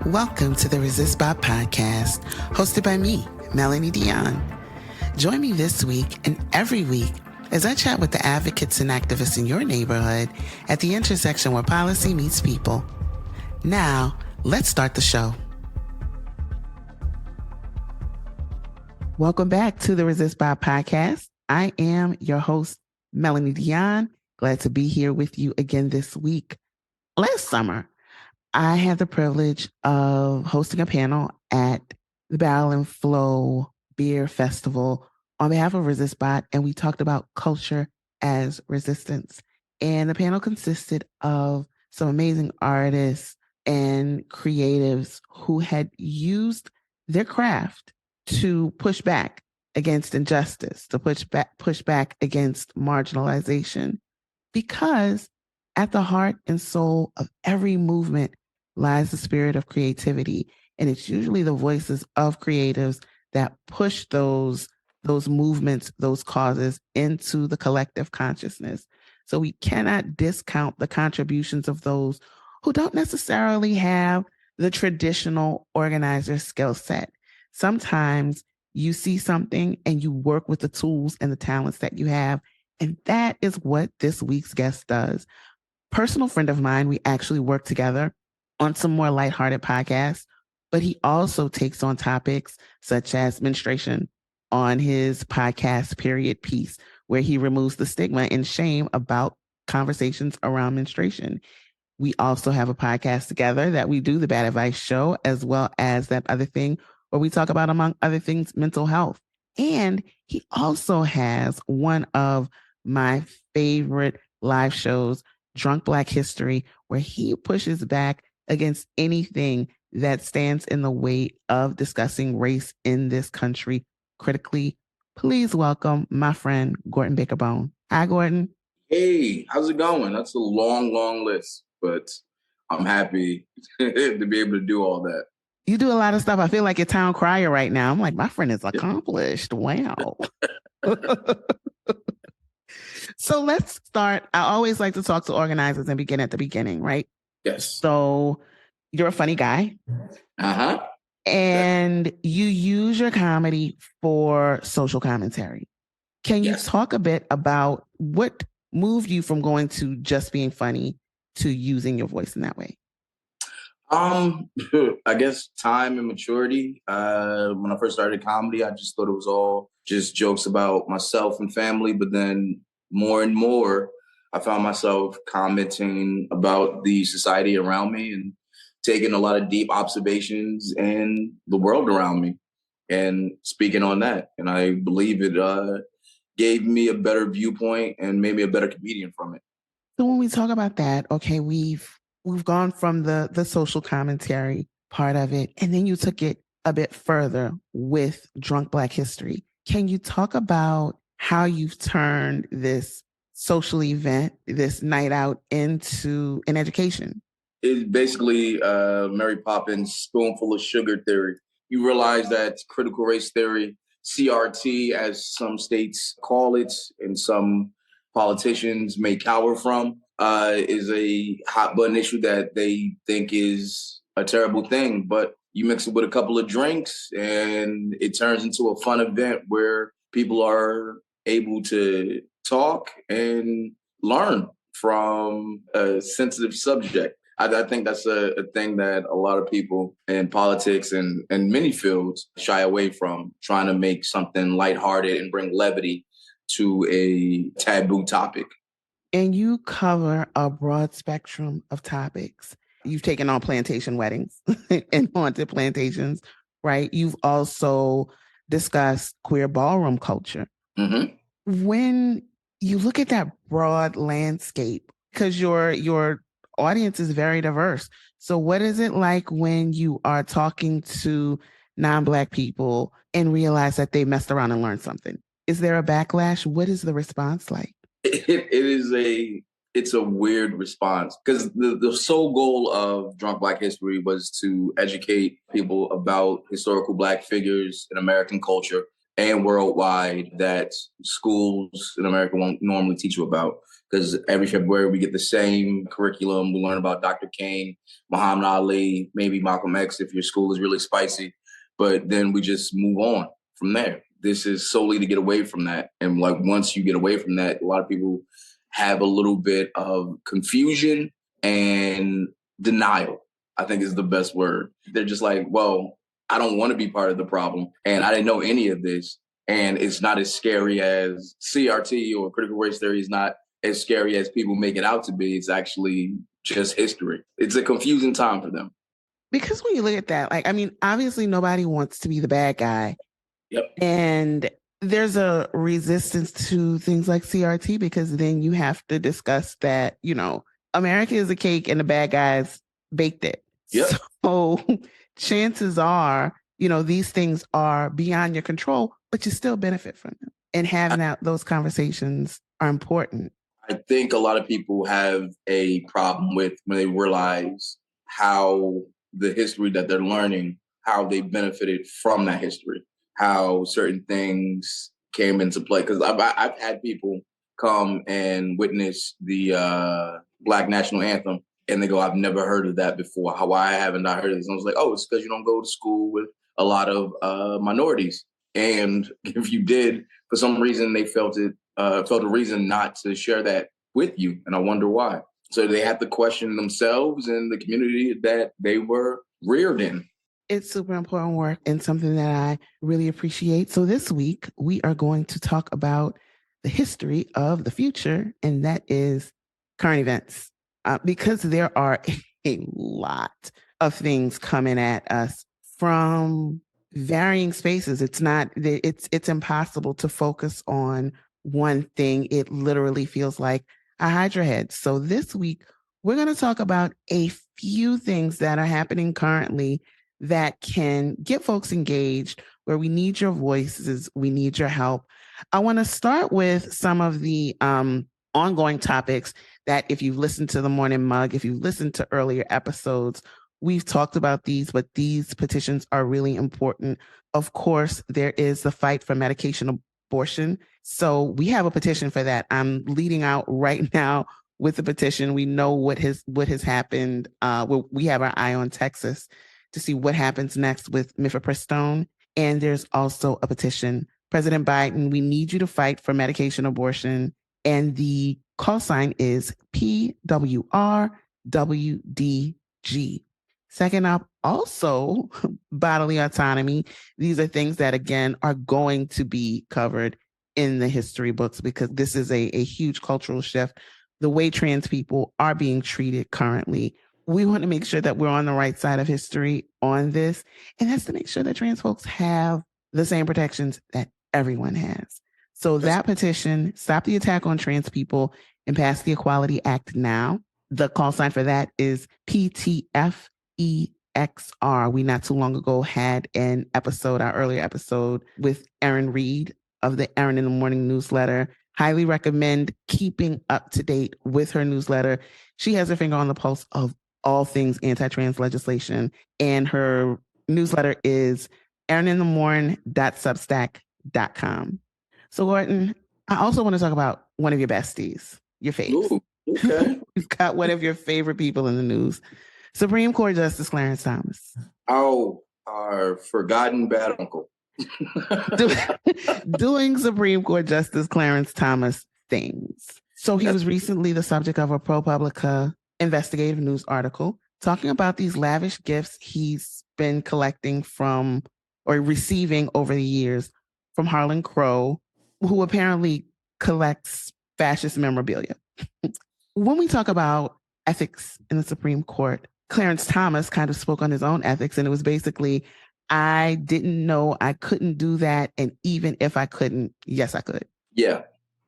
Welcome to the Resist Bob podcast, hosted by me, Melanie Dion. Join me this week and every week as I chat with the advocates and activists in your neighborhood at the intersection where policy meets people. Now, let's start the show. Welcome back to the Resist Bob podcast. I am your host, Melanie Dion. Glad to be here with you again this week. Last summer, I had the privilege of hosting a panel at the Barrel and Flow Beer Festival on behalf of Resist Bot, and we talked about culture as resistance. And the panel consisted of some amazing artists and creatives who had used their craft to push back against injustice, to push back against marginalization, because at the heart and soul of every movement lies the spirit of creativity. And it's usually the voices of creatives that push those movements, those causes into the collective consciousness. So we cannot discount the contributions of those who don't necessarily have the traditional organizer skill set. Sometimes you see something and you work with the tools and the talents that you have. And that is what this week's guest does. Personal friend of mine, we actually work together on some more lighthearted podcasts, but he also takes on topics such as menstruation on his podcast, Period Piece, where he removes the stigma and shame about conversations around menstruation. We also have a podcast together that we do, the Bad Advice Show, as well as that other thing where we talk about, among other things, mental health. And he also has one of my favorite live shows, Drunk Black History, where he pushes back against anything that stands in the way of discussing race in this country critically. Please welcome my friend, Gordon Baker-Bone. Hi, Gordon. Hey, how's it going? That's a long list, but I'm happy to be able to do all that. You do a lot of stuff. I feel like a town crier right now. I'm like, my friend is accomplished. Wow. So let's start. I always like to talk to organizers and begin at the beginning, right? Yes. So you're a funny guy. Uh-huh. And you use your comedy for social commentary. Can you talk a bit about what moved you from going to just being funny to using your voice in that way? I guess time and maturity. When I first started comedy, I just thought it was all just jokes about myself and family. But then more and more, I found myself commenting about the society around me and taking a lot of deep observations in the world around me and speaking on that. And I believe it gave me a better viewpoint and made me a better comedian from it. So when we talk about that, okay, we've gone from the social commentary part of it, and then you took it a bit further with Drunk Black History. Can you talk about how you've turned this social event, this night out, into an education? It's basically Mary Poppins' spoonful of sugar theory. You realize that critical race theory, CRT, as some states call it, and some politicians may cower from, is a hot button issue that they think is a terrible thing. But you mix it with a couple of drinks and it turns into a fun event where people are able to talk and learn from a sensitive subject. I think that's a thing that a lot of people in politics and many fields shy away from, trying to make something lighthearted and bring levity to a taboo topic. And you cover a broad spectrum of topics. You've taken on plantation weddings and haunted plantations, right? You've also discussed queer ballroom culture. Mm-hmm. When you look at that broad landscape, because your audience is very diverse. So what is it like when you are talking to non-Black people and realize that they messed around and learned something? Is there a backlash? What is the response like? It's a weird response, because the sole goal of Drunk Black History was to educate people about historical Black figures in American culture and worldwide that schools in America won't normally teach you about. Because every February we get the same curriculum. We learn about Dr. King, Muhammad Ali, maybe Malcolm X if your school is really spicy. But then we just move on from there. This is solely to get away from that. And like once you get away from that, a lot of people have a little bit of confusion and denial, I think is the best word. They're just like, well, I don't want to be part of the problem. And I didn't know any of this. And it's not as scary as CRT or critical race theory is not as scary as people make it out to be. It's actually just history. It's a confusing time for them. Because when you look at that, like, I mean, obviously nobody wants to be the bad guy. Yep. And there's a resistance to things like CRT because then you have to discuss that, you know, America is a cake and the bad guys baked it. Yep. So chances are, you know, these things are beyond your control, but you still benefit from them. And having those conversations are important. I think a lot of people have a problem with when they realize how the history that they're learning, how they benefited from that history, how certain things came into play. Because I've had people come and witness the Black National Anthem, and they go, "I've never heard of that before. Why haven't I heard of this?" And I was like, "Oh, it's because you don't go to school with a lot of minorities. And if you did, for some reason, they felt a reason not to share that with you. And I wonder why." So they have to question themselves and the community that they were reared in. It's super important work and something that I really appreciate. So this week, we are going to talk about the history of the future, and that is current events, because there are a lot of things coming at us from varying spaces. It's impossible to focus on one thing. It literally feels like a hydra head. So this week, we're going to talk about a few things that are happening currently that can get folks engaged, where we need your voices, we need your help. I want to start with some of the ongoing topics that, if you've listened to the Morning Mug, if you've listened to earlier episodes, we've talked about these, but these petitions are really important. Of course, there is the fight for medication abortion. So we have a petition for that. I'm leading out right now with the petition. We know what has happened. We have our eye on Texas to see what happens next with mifepristone. And there's also a petition. President Biden, we need you to fight for medication abortion. And the call sign is PWRWDG. Second up, also bodily autonomy. These are things that, again, are going to be covered in the history books because this is a huge cultural shift. The way trans people are being treated currently. We want to make sure that we're on the right side of history on this. And that's to make sure that trans folks have the same protections that everyone has. So that petition, Stop the Attack on Trans People and Pass the Equality Act Now. The call sign for that is PTFEXR. We not too long ago had an episode, our earlier episode, with Erin Reed of the Erin in the Morning newsletter. Highly recommend keeping up to date with her newsletter. She has her finger on the pulse of all things anti-trans legislation. And her newsletter is erininthemorning.substack.com. So, Gordon, I also want to talk about one of your besties, your faves. Ooh, okay. We've got one of your favorite people in the news, Supreme Court Justice Clarence Thomas. Oh, our forgotten bad uncle. Doing Supreme Court Justice Clarence Thomas things. So he was recently the subject of a ProPublica investigative news article talking about these lavish gifts he's been collecting from or receiving over the years from Harlan Crow, who apparently collects fascist memorabilia. When we talk about ethics in the Supreme Court, Clarence Thomas kind of spoke on his own ethics, and it was basically, I didn't know I couldn't do that. And even if I couldn't, yes, I could. Yeah.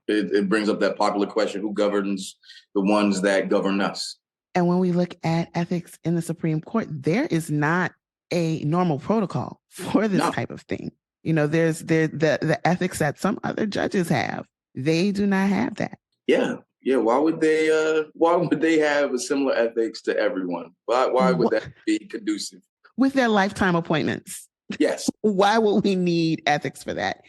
It brings up that popular question, who governs the ones that govern us? And when we look at ethics in the Supreme Court, there is not a normal protocol for this type of thing. You know, there's the ethics that some other judges have. They do not have that. Yeah. Yeah. Why would they have a similar ethics to everyone? Why would that be conducive? With their lifetime appointments. Yes. Why would we need ethics for that?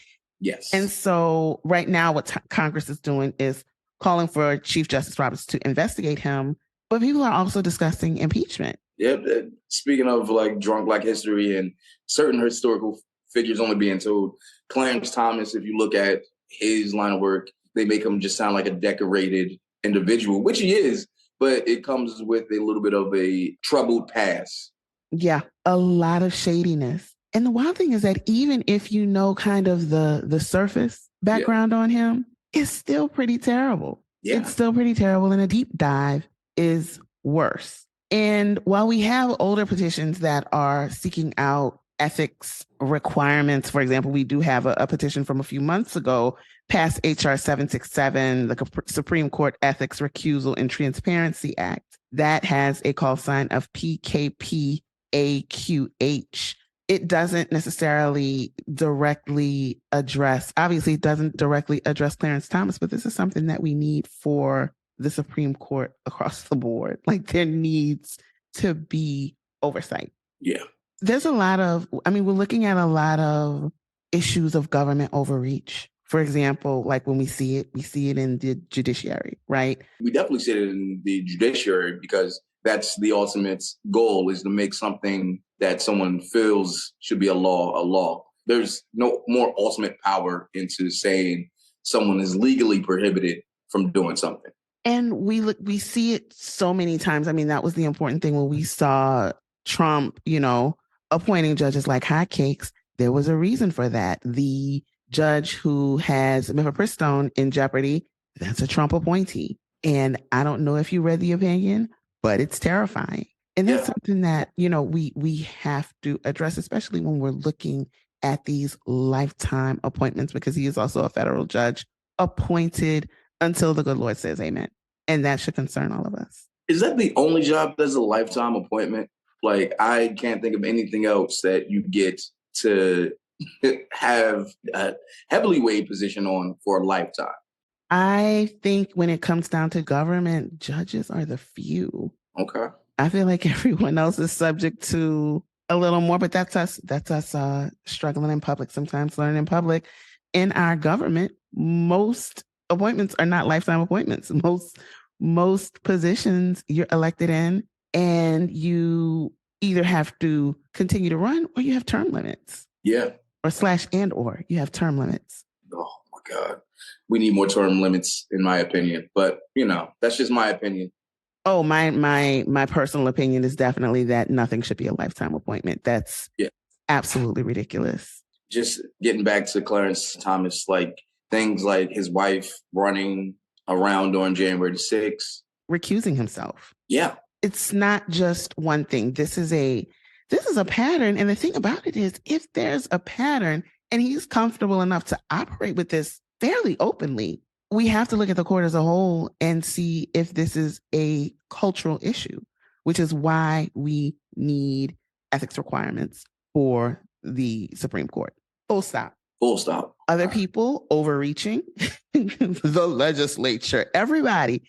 And Yes. so right now, what Congress is doing is calling for Chief Justice Roberts to investigate him, but people are also discussing impeachment. Yep. Speaking of like drunk Black history and certain historical figures only being told, Clarence Thomas, if you look at his line of work, they make him just sound like a decorated individual, which he is, but it comes with a little bit of a troubled past. Yeah, a lot of shadiness. And the wild thing is that even if you know kind of the surface Yeah. background on him, it's still pretty terrible. Yeah. It's still pretty terrible. And a deep dive is worse. And while we have older petitions that are seeking out ethics requirements, for example, we do have a petition from a few months ago, passed HR 767, the Supreme Court Ethics Recusal and Transparency Act, that has a call sign of PKP AQH. It doesn't necessarily directly address, obviously, it doesn't directly address Clarence Thomas, but this is something that we need for the Supreme Court across the board. Like there needs to be oversight. Yeah. There's a lot of, I mean, we're looking at a lot of issues of government overreach. For example, like when we see it in the judiciary, right? We definitely see it in the judiciary because that's the ultimate goal, is to make something that someone feels should be a law. There's no more ultimate power into saying someone is legally prohibited from doing something. And we see it so many times. I mean, that was the important thing when we saw Trump, appointing judges like hotcakes. There was a reason for that. The judge who has mifepristone in jeopardy, that's a Trump appointee. And I don't know if you read the opinion, but it's terrifying. And that's something that, we have to address, especially when we're looking at these lifetime appointments, because he is also a federal judge appointed until the good Lord says amen. And that should concern all of us. Is that the only job that's a lifetime appointment? Like, I can't think of anything else that you get to have a heavily weighed position on for a lifetime. I think when it comes down to government, judges are the few. Okay. I feel like everyone else is subject to a little more, but that's us struggling in public, sometimes learning in public. In our government, most appointments are not lifetime appointments. Most positions you're elected in, and you either have to continue to run or you have term limits. Yeah. Or you have term limits. Oh my God. We need more term limits, in my opinion. But, that's just my opinion. Oh, my personal opinion is definitely that nothing should be a lifetime appointment. That's absolutely ridiculous. Just getting back to Clarence Thomas, like things like his wife running around during January the 6th. Recusing himself. Yeah. It's not just one thing. This is a pattern. And the thing about it is, if there's a pattern and he's comfortable enough to operate with this fairly openly, we have to look at the court as a whole and see if this is a cultural issue, which is why we need ethics requirements for the Supreme Court. Full stop. Full stop. Other people overreaching, the legislature, everybody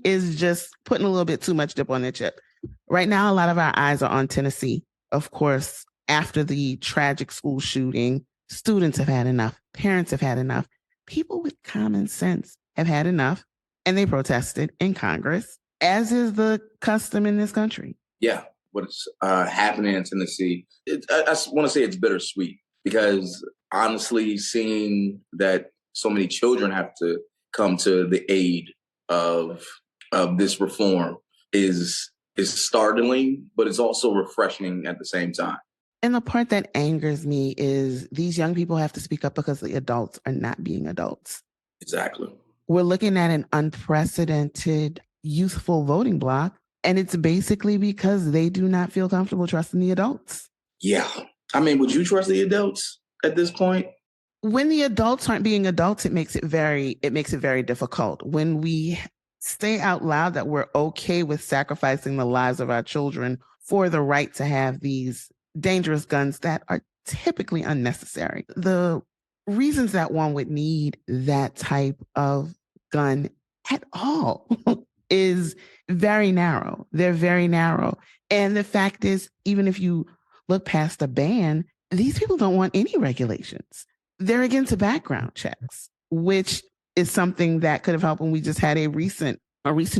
is just putting a little bit too much dip on their chip. Right now, a lot of our eyes are on Tennessee. Of course, after the tragic school shooting, students have had enough. Parents have had enough. People with common sense have had enough, and they protested in Congress, as is the custom in this country. Yeah, what's happening in Tennessee, I want to say it's bittersweet, because honestly, seeing that so many children have to come to the aid of this reform is startling, but it's also refreshing at the same time. And the part that angers me is these young people have to speak up because the adults are not being adults. Exactly. We're looking at an unprecedented youthful voting bloc, and it's basically because they do not feel comfortable trusting the adults. Yeah. I mean, would you trust the adults at this point? When the adults aren't being adults, it makes it very difficult. When we say out loud that we're okay with sacrificing the lives of our children for the right to have these dangerous guns that are typically unnecessary. The reasons that one would need that type of gun at all is very narrow. They're very narrow. And the fact is, even if you look past the ban, these people don't want any regulations. They're against background checks, which is something that could have helped when we just had a recent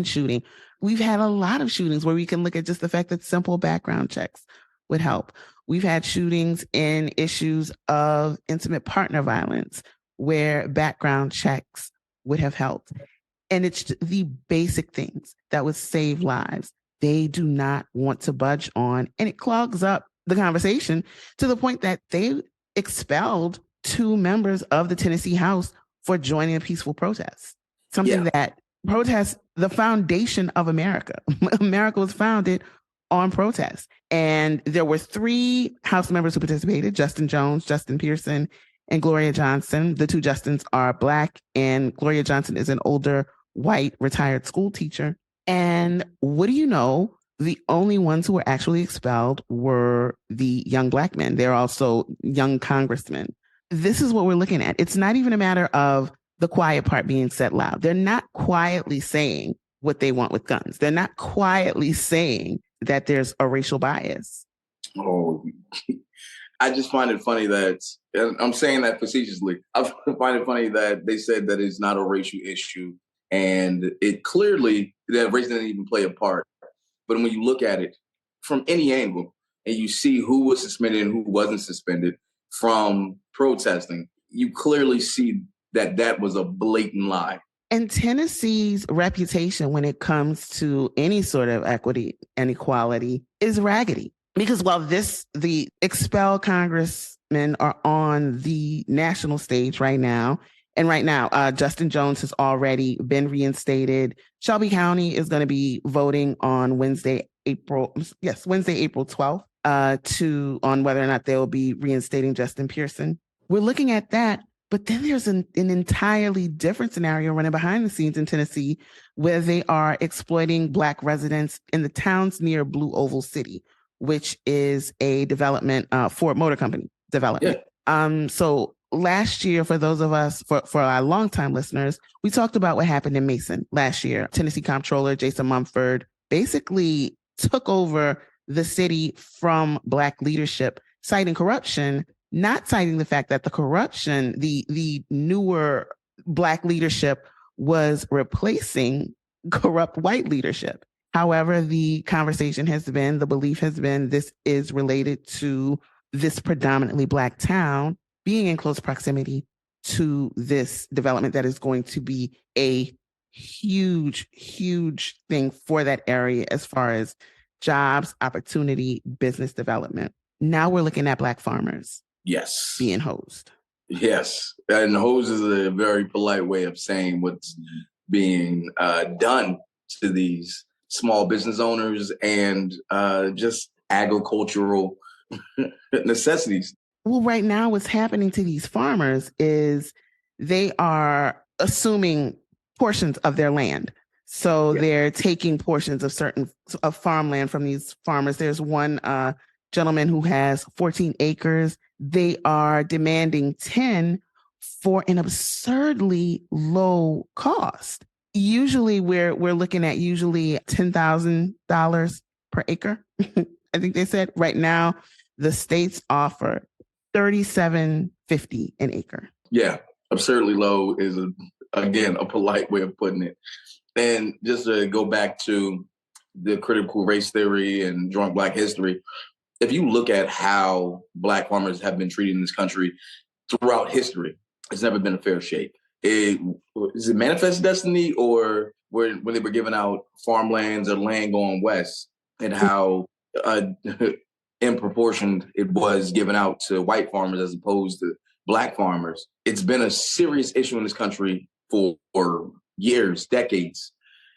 shooting. We've had a lot of shootings where we can look at just the fact that simple background checks would help. We've had shootings in issues of intimate partner violence where background checks would have helped. And it's the basic things that would save lives. They do not want to budge on, and it clogs up the conversation to the point that they expelled 2 members of the Tennessee House for joining a peaceful protest. Something that protests the foundation of America. America was founded on protest. And there were 3 House members who participated: Justin Jones, Justin Pearson, and Gloria Johnson. The 2 Justins are Black, and Gloria Johnson is an older white retired school teacher. And what do you know? The only ones who were actually expelled were the young Black men. They're also young congressmen. This is what we're looking at. It's not even a matter of the quiet part being said loud. They're not quietly saying what they want with guns. They're not quietly saying that there's a racial bias. Oh, I just find it funny that, and I'm saying that facetiously, I find it funny that they said that it's not a racial issue. And it clearly, that race didn't even play a part. But when you look at it from any angle and you see who was suspended and who wasn't suspended from protesting, you clearly see that that was a blatant lie. And Tennessee's reputation when it comes to any sort of equity and equality is raggedy. Because while the expelled congressmen are on the national stage right now, and right now, Justin Jones has already been reinstated. Shelby County is going to be voting on Wednesday, April 12th, on whether or not they will be reinstating Justin Pearson. We're looking at that. But then there's an entirely different scenario running behind the scenes in Tennessee where they are exploiting Black residents in the towns near Blue Oval City, which is a development, Ford Motor Company development. Yeah. So last year, for those of us, for our longtime listeners, we talked about what happened in Mason last year. Tennessee Comptroller Jason Mumford basically took over the city from Black leadership, citing corruption, not citing the fact that the corruption, the newer Black leadership was replacing corrupt white leadership. However, the conversation has been, the belief has been, this is related to this predominantly Black town being in close proximity to this development that is going to be a huge, huge thing for that area as far as jobs, opportunity, business development. Now we're looking at Black farmers. Yes. Being hosed. Yes. And hose is a very polite way of saying what's being done to these small business owners and just agricultural necessities. Well, right now, what's happening to these farmers is they are assuming portions of their land. So they're taking portions of farmland from these farmers. There's one gentleman who has 14 acres. They are demanding 10 for an absurdly low cost. Usually we're looking at $10,000 per acre. I think they said right now the states offer $37.50 an acre. Yeah, absurdly low is again a polite way of putting it. And just to go back to the critical race theory and drawing Black history, if you look at how Black farmers have been treated in this country throughout history, it's never been a fair shake. Is it manifest destiny, or when they were giving out farmlands or land going west, and how in proportion it was given out to white farmers as opposed to Black farmers? It's been a serious issue in this country for years, decades,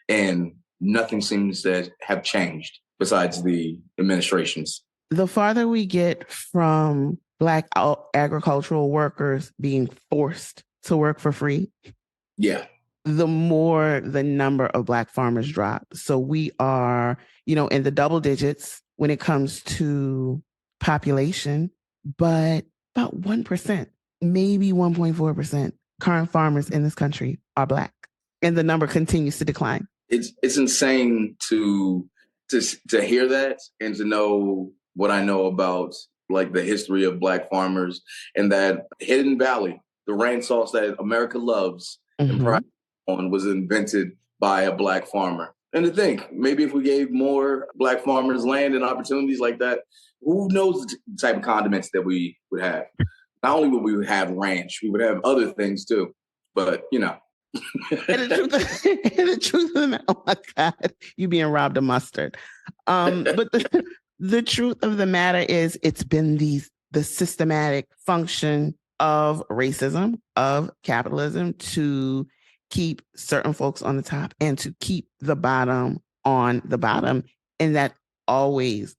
and nothing seems to have changed besides the administrations. The farther we get from Black agricultural workers being forced to work for free, the more the number of Black farmers drop. So we are, in the double digits when it comes to population, but about 1%, maybe 1.4% current farmers in this country are Black. And the number continues to decline. It's insane to hear that and to know what I know about like the history of Black farmers, and that Hidden Valley, the rain sauce that America loves and Mm-hmm. pride on, was invented by a Black farmer. And to think, maybe if we gave more Black farmers land and opportunities like that, who knows the type of condiments that we would have? Not only would we have ranch, we would have other things too. But you know, And the truth of the matter, oh my God, you being robbed of mustard. But the truth of the matter is, it's been the systematic function of racism, of capitalism, to keep certain folks on the top and to keep the bottom on the bottom. And that it always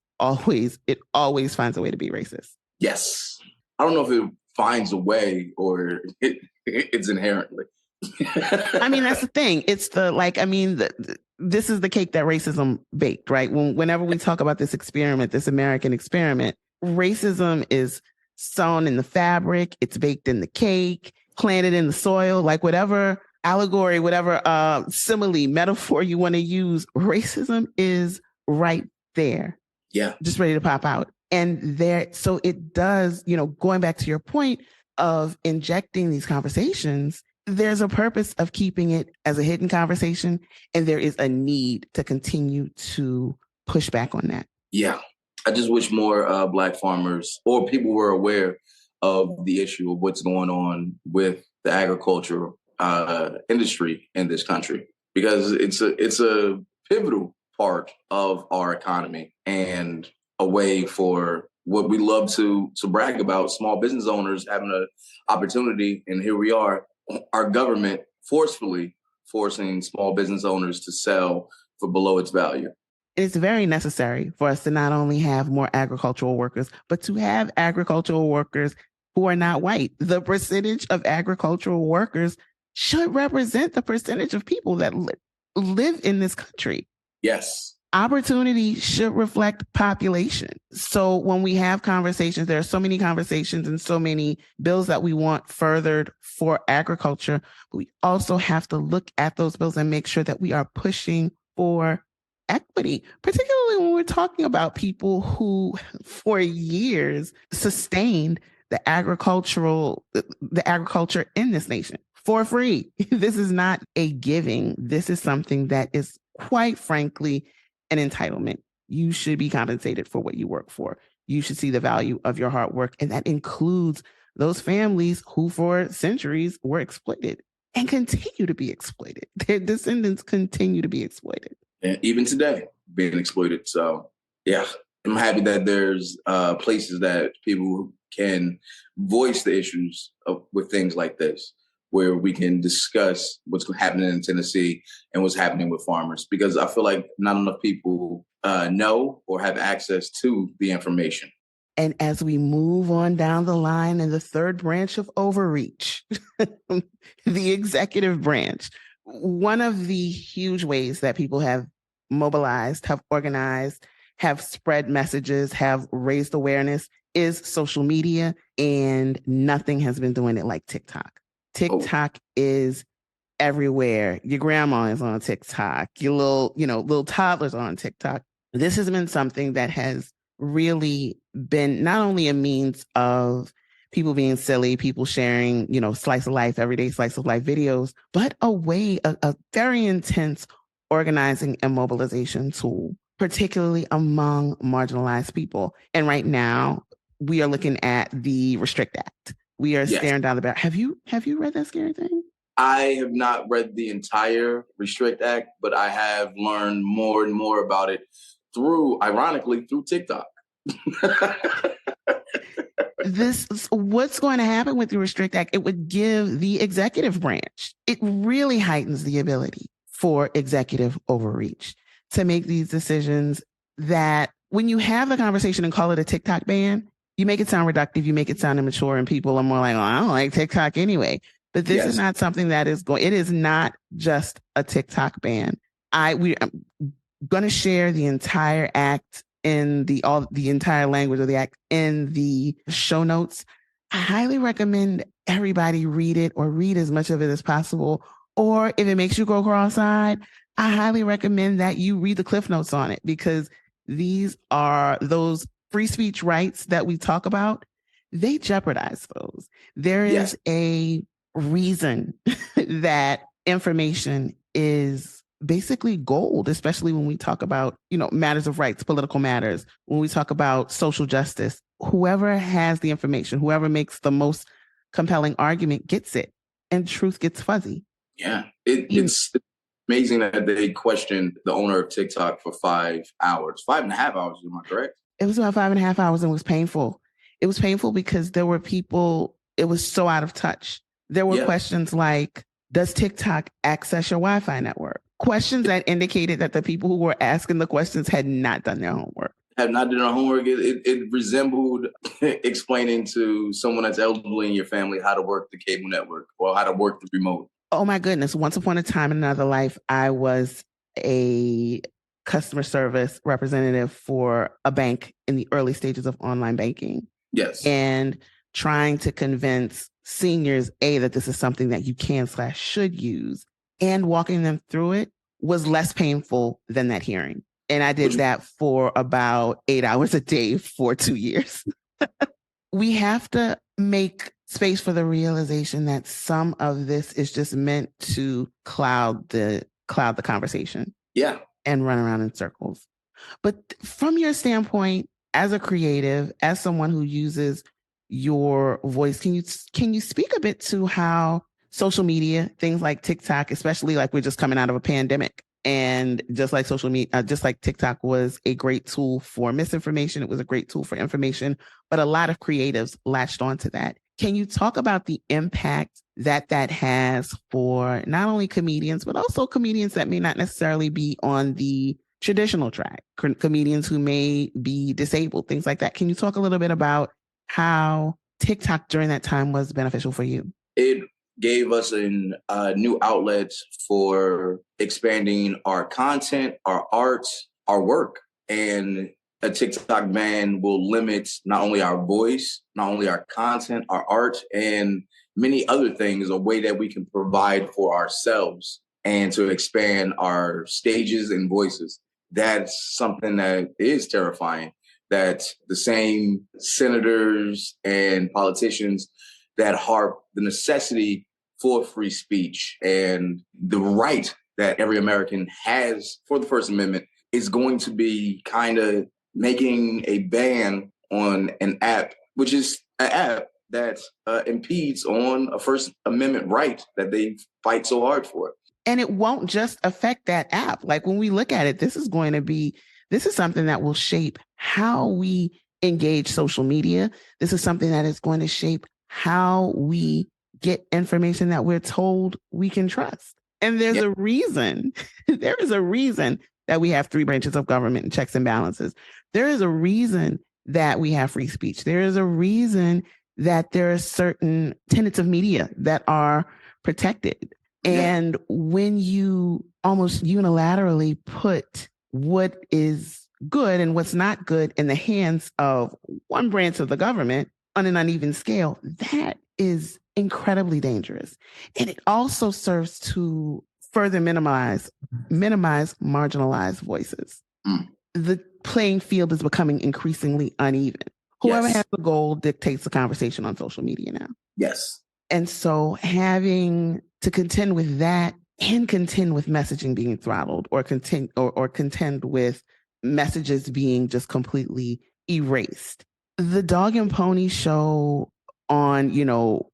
finds a way to be racist. yes, I don't know if it finds a way or it's inherently. I mean, that's the thing. It's this is the cake that racism baked, right? Whenever we talk about this experiment, this American experiment, racism is sewn in the fabric, it's baked in the cake, planted in the soil, like whatever allegory, whatever simile, metaphor you want to use, racism is right there. Yeah. Just ready to pop out. And so it does, going back to your point of injecting these conversations, there's a purpose of keeping it as a hidden conversation, and there is a need to continue to push back on that. Yeah. I just wish more Black farmers or people were aware of the issue of what's going on with the agriculture industry in this country, because it's a pivotal part of our economy and a way for what we love to brag about, small business owners having an opportunity. And here we are, our government forcefully forcing small business owners to sell for below its value. It's very necessary for us to not only have more agricultural workers, but to have agricultural workers who are not white. The percentage of agricultural workers should represent the percentage of people that live in this country. Yes. Opportunity should reflect population. So when we have conversations, there are so many conversations and so many bills that we want furthered for agriculture, but we also have to look at those bills and make sure that we are pushing for equity, particularly when we're talking about people who for years sustained the agriculture in this nation for free. This is not a giving. This is something that is, quite frankly, an entitlement. You should be compensated for what you work for. You should see the value of your hard work. And that includes those families who for centuries were exploited and continue to be exploited. Their descendants continue to be exploited. And even today, being exploited. So, yeah, I'm happy that there's places that people can voice the issues with things like this, where we can discuss what's happening in Tennessee and what's happening with farmers, because I feel like not enough people know or have access to the information. And as we move on down the line in the third branch of overreach, the executive branch, one of the huge ways that people have mobilized, have organized, have spread messages, have raised awareness is social media, and nothing has been doing it like TikTok. TikTok is everywhere. Your grandma is on TikTok. Your little toddlers are on TikTok. This has been something that has really been not only a means of people being silly, people sharing, slice of life, everyday slice of life videos, but a very intense organizing and mobilization tool, particularly among marginalized people. And right now, we are looking at the Restrict Act. We are staring down the barrel. Have you read that scary thing? I have not read the entire Restrict Act, but I have learned more and more about it ironically, through TikTok. What's going to happen with the Restrict Act? It would give the executive branch, it really heightens the ability for executive overreach to make these decisions that when you have the conversation and call it a TikTok ban, you make it sound reductive, you make it sound immature, and people are more like, oh, I don't like TikTok anyway. But this is not something that is it is not just a TikTok ban. I'm going to share the entire act in the entire language of the act in the show notes. I highly recommend everybody read it, or read as much of it as possible. Or if it makes you go cross-eyed, I highly recommend that you read the cliff notes on it, because these are those free speech rights that we talk about, they jeopardize those. There is a reason that information is basically gold, especially when we talk about, matters of rights, political matters, when we talk about social justice. Whoever has the information, whoever makes the most compelling argument gets it, and truth gets fuzzy. Yeah, it's amazing that they questioned the owner of TikTok for 5 hours, 5.5 hours. Am I correct? It was about 5.5 hours, and it was painful. It was painful because there were people, it was so out of touch. There were questions like, does TikTok access your Wi-Fi network? Questions that indicated that the people who were asking the questions had not done their homework. Had not done their homework. It resembled explaining to someone that's elderly in your family how to work the cable network or how to work the remote. Oh my goodness. Once upon a time in another life, I was a customer service representative for a bank in the early stages of online banking. Yes. And trying to convince seniors, that this is something that you can/should use, and walking them through it was less painful than that hearing. And I did that for about 8 hours a day for 2 years. We have to make space for the realization that some of this is just meant to cloud the conversation. Yeah. And run around in circles. But from your standpoint, as a creative, as someone who uses your voice, can you speak a bit to how social media, things like TikTok, especially like we're just coming out of a pandemic, and just like social media, just like TikTok was a great tool for misinformation, it was a great tool for information, but a lot of creatives latched onto that. Can you talk about the impact that has for not only comedians, but also comedians that may not necessarily be on the traditional track, comedians who may be disabled, things like that? Can you talk a little bit about how TikTok during that time was beneficial for you? It gave us a new outlet for expanding our content, our art, our work. And a TikTok ban will limit not only our voice, not only our content, our art, and many other things, a way that we can provide for ourselves and to expand our stages and voices. That's something that is terrifying, that the same senators and politicians that harp the necessity for free speech and the right that every American has for the First Amendment is going to be kind of making a ban on an app, which is an app that impedes on a First Amendment right that they fight so hard for. And it won't just affect that app. Like when we look at it, this is something that will shape how we engage social media. This is something that is going to shape how we get information that we're told we can trust. And there's a reason, there is a reason that we have 3 branches of government and checks and balances. There is a reason that we have free speech. There is a reason that there are certain tenets of media that are protected. And when you almost unilaterally put what is good and what's not good in the hands of one branch of the government on an uneven scale, that is incredibly dangerous. And it also serves to further minimize marginalized voices. The playing field is becoming increasingly uneven. Whoever has the goal dictates the conversation on social media now. Yes. And so having to contend with that and contend with messaging being throttled or contend with messages being just completely erased. The dog and pony show on,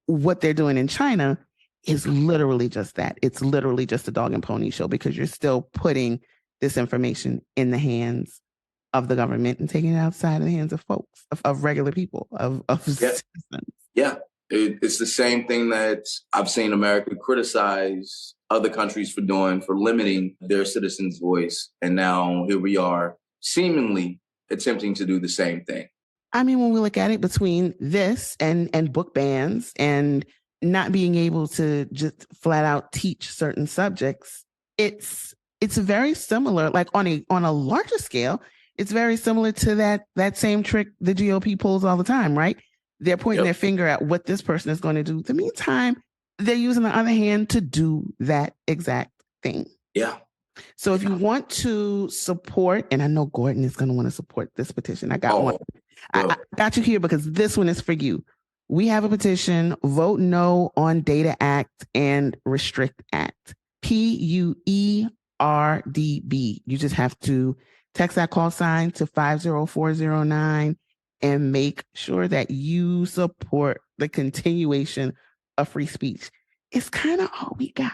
what they're doing in China is literally just that. It's literally just a dog and pony show because you're still putting this information in the hands of the government and taking it outside of the hands of folks, of regular people, of citizens. Yeah. It's the same thing that I've seen America criticize other countries for doing, for limiting their citizens' voice. And now here we are seemingly attempting to do the same thing. I mean, when we look at it between this and book bans and not being able to just flat out teach certain subjects, it's very similar, like on a larger scale, it's very similar to that same trick the GOP pulls all the time, right? They're pointing their finger at what this person is going to do. In the meantime, they're using the other hand to do that exact thing. Yeah. So if you want to support, and I know Gordon is going to want to support this petition. I got one. I got you here because this one is for you. We have a petition, Vote No on Data Act and Restrict Act. PUERDB. You just have to text that call sign to 50409 and make sure that you support the continuation of free speech. It's kind of all we got.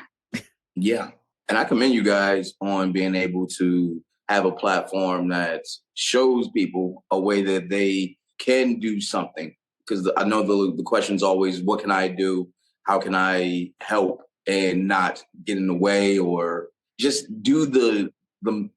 Yeah. And I commend you guys on being able to have a platform that shows people a way that they can do something. Because I know the question is always, what can I do? How can I help and not get in the way, or just do the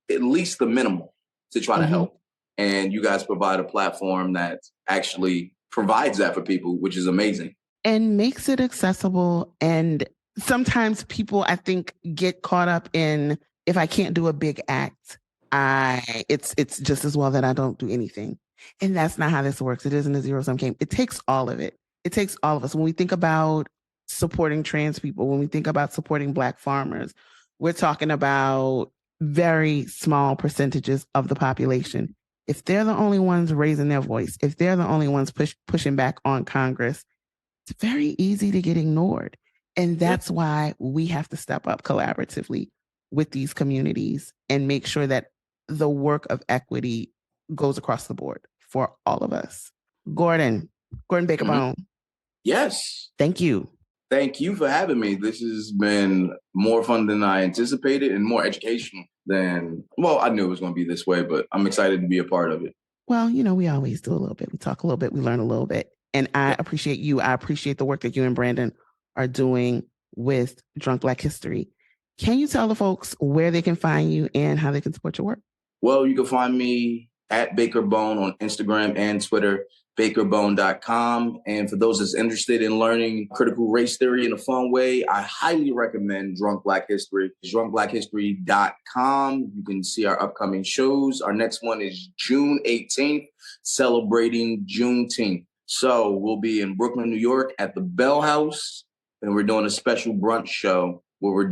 at least the minimal to try to help. And you guys provide a platform that actually provides that for people, which is amazing. And makes it accessible. And sometimes people, I think, get caught up in, if I can't do a big act, it's just as well that I don't do anything. And that's not how this works. It isn't a zero-sum game. It takes all of it. It takes all of us. When we think about supporting trans people, when we think about supporting Black farmers, we're talking about very small percentages of the population. If they're the only ones raising their voice, if they're the only ones pushing back on Congress, it's very easy to get ignored. And that's why we have to step up collaboratively with these communities and make sure that the work of equity goes across the board for all of us. Gordon Baker-Bone. Yes. Thank you. Thank you for having me. This has been more fun than I anticipated and more educational than, well, I knew it was going to be this way, but I'm excited to be a part of it. Well, we always do a little bit. We talk a little bit. We learn a little bit. And I appreciate you. I appreciate the work that you and Brandon are doing with Drunk Black History. Can you tell the folks where they can find you and how they can support your work? Well, you can find me at Baker-Bone on Instagram and Twitter, bakerbone.com. And for those that's interested in learning critical race theory in a fun way, I highly recommend Drunk Black History, drunkblackhistory.com. You can see our upcoming shows. Our next one is June 18th, celebrating Juneteenth. So we'll be in Brooklyn, New York at the Bell House, and we're doing a special brunch show where we're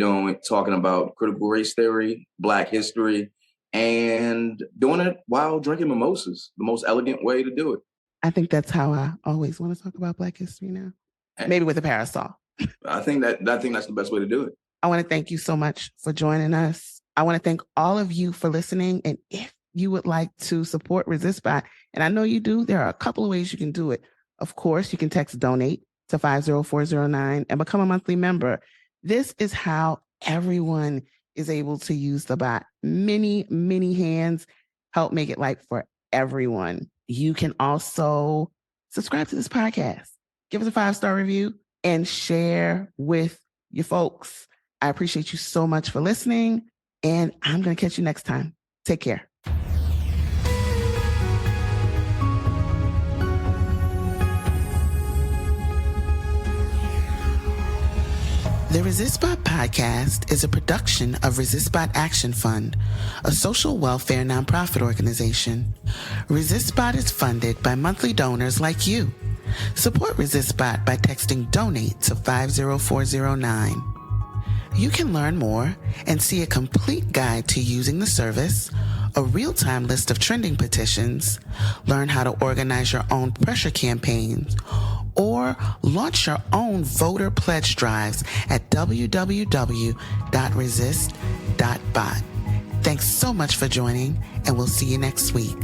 talking about critical race theory, Black history, and doing it while drinking mimosas, the most elegant way to do it. I think that's how I always want to talk about Black history now. Maybe with a parasol. I think that's the best way to do it. I want to thank you so much for joining us. I want to thank all of you for listening. And if you would like to support Resist By, and I know you do, there are a couple of ways you can do it. Of course, you can text donate to 50409 and become a monthly member. This is how everyone is able to use the bot. Many, many hands help make it light for everyone. You can also subscribe to this podcast, give us a 5-star review, and share with your folks. I appreciate you so much for listening, and I'm going to catch you next time. Take care. The ResistBot podcast is a production of ResistBot Action Fund, a social welfare nonprofit organization. ResistBot is funded by monthly donors like you. Support ResistBot by texting donate to 50409. You can learn more and see a complete guide to using the service, a real-time list of trending petitions, learn how to organize your own pressure campaigns, or launch your own voter pledge drives at www.resist.bot. Thanks so much for joining, and we'll see you next week.